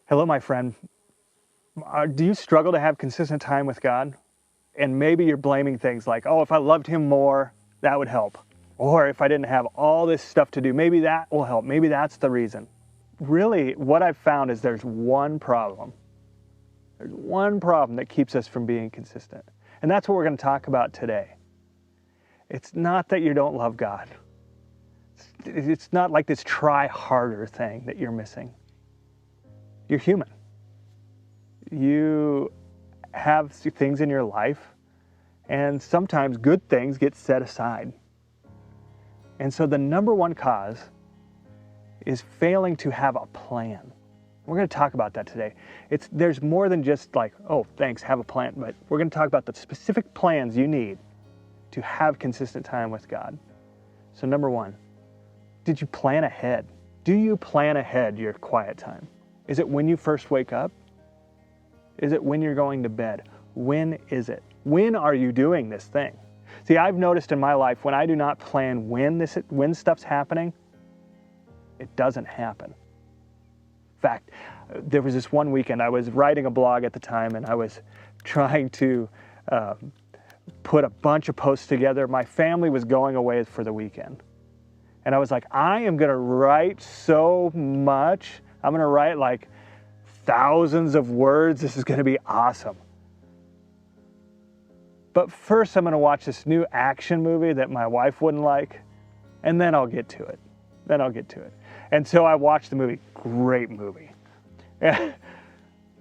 Hello, my friend. Do you struggle to have consistent time with God? And maybe you're blaming things like, oh, if I loved Him more, that would help. Or if I didn't have all this stuff to do, maybe that will help. Maybe that's the reason. Really, what I've found is there's one problem. There's one problem that keeps us from being consistent. And that's what we're going to talk about today. It's not that you don't love God. It's not like this try harder thing that you're missing. You're human. You have things in your life, and sometimes good things get set aside. And so the number one cause is failing to have a plan. We're going to talk about that today. There's more than just like, oh, thanks, have a plan, but we're going to talk about the specific plans you need to have consistent time with God. So number one, did you plan ahead? Do you plan ahead your quiet time? Is it when you first wake up? Is it when you're going to bed? When is it? When are you doing this thing? See, I've noticed in my life when I do not plan when stuff's happening, it doesn't happen. In fact, there was this one weekend, I was writing a blog at the time, and I was trying to put a bunch of posts together. My family was going away for the weekend. And I was like, I am going to write so much. I'm going to write like thousands of words. This is going to be awesome. But first I'm going to watch this new action movie that my wife wouldn't like, and then I'll get to it. And so I watched the movie. Great movie.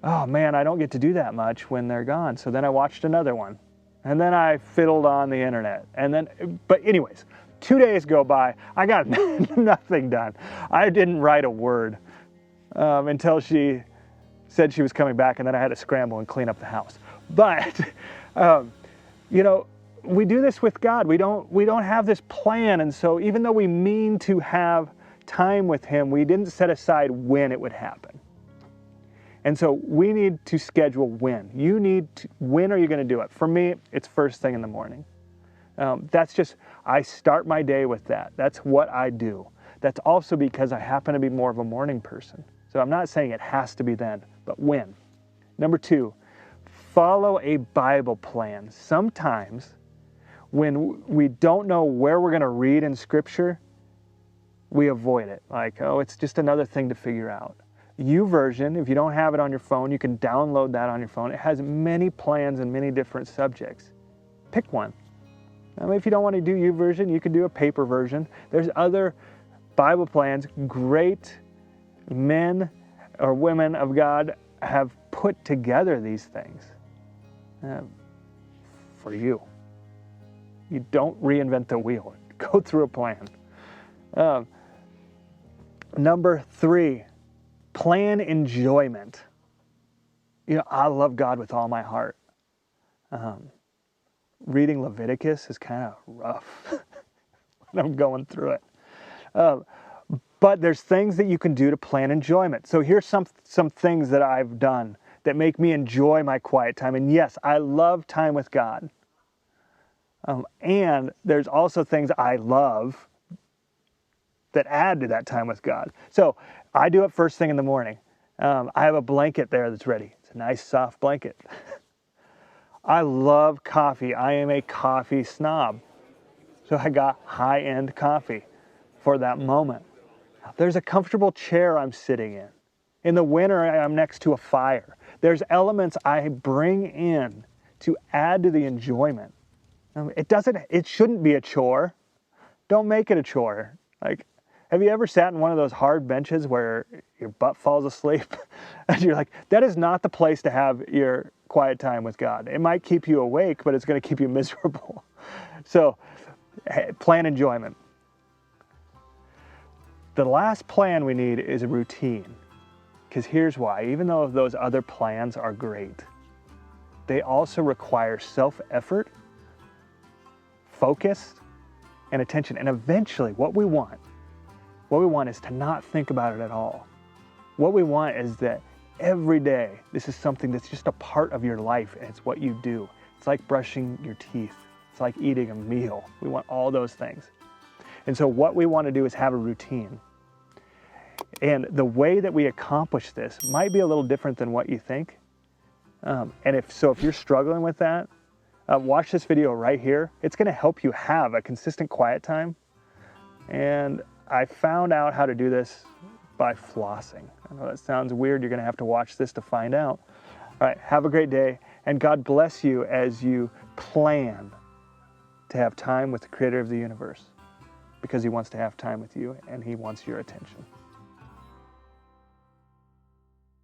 Oh man, I don't get to do that much when they're gone. So then I watched another one. And then I fiddled on the internet. But anyways, 2 days go by. I got nothing done. I didn't write a word until she said she was coming back, and then I had to scramble and clean up the house. But, we do this with God. We don't have this plan, and so even though we mean to have time with Him, we didn't set aside when it would happen. And so we need to schedule when. When are you going to do it? For me, it's first thing in the morning. I start my day with that. That's what I do. That's also because I happen to be more of a morning person. So I'm not saying it has to be then, but when. Number two, follow a Bible plan. Sometimes when we don't know where we're going to read in Scripture, we avoid it. Like, oh, it's just another thing to figure out. YouVersion, if you don't have it on your phone, you can download that on your phone. It has many plans and many different subjects. Pick one. I mean, if you don't want to do YouVersion, you can do a paper version. There's other Bible plans. Great men or women of God have put together these things for you. You don't reinvent the wheel. Go through a plan. Number three, plan enjoyment. I love God with all my heart. Reading Leviticus is kind of rough when I'm going through it. But there's things that you can do to plan enjoyment. So here's some things that I've done that make me enjoy my quiet time. And yes, I love time with God. And there's also things I love that add to that time with God. So I do it first thing in the morning. I have a blanket there that's ready. It's a nice soft blanket. I love coffee. I am a coffee snob. So I got high-end coffee for that moment. There's a comfortable chair I'm sitting in. In the winter, I'm next to a fire. There's elements I bring in to add to the enjoyment. It shouldn't be a chore. Don't make it a chore. Like, have you ever sat in one of those hard benches where your butt falls asleep? And you're like, that is not the place to have your quiet time with God. It might keep you awake, but it's going to keep you miserable. So, plan enjoyment. The last plan we need is a routine. Because here's why. Even though those other plans are great, they also require self-effort, focus, and attention. And eventually, what we want is to not think about it at all. What we want is that every day, this is something that's just a part of your life, and it's what you do. It's like brushing your teeth. It's like eating a meal. We want all those things. And so what we want to do is have a routine. And the way that we accomplish this might be a little different than what you think. And if you're struggling with that, watch this video right here. It's going to help you have a consistent quiet time. And I found out how to do this by flossing. I know that sounds weird. You're going to have to watch this to find out. All right, have a great day, and God bless you as you plan to have time with the Creator of the universe, because He wants to have time with you and He wants your attention.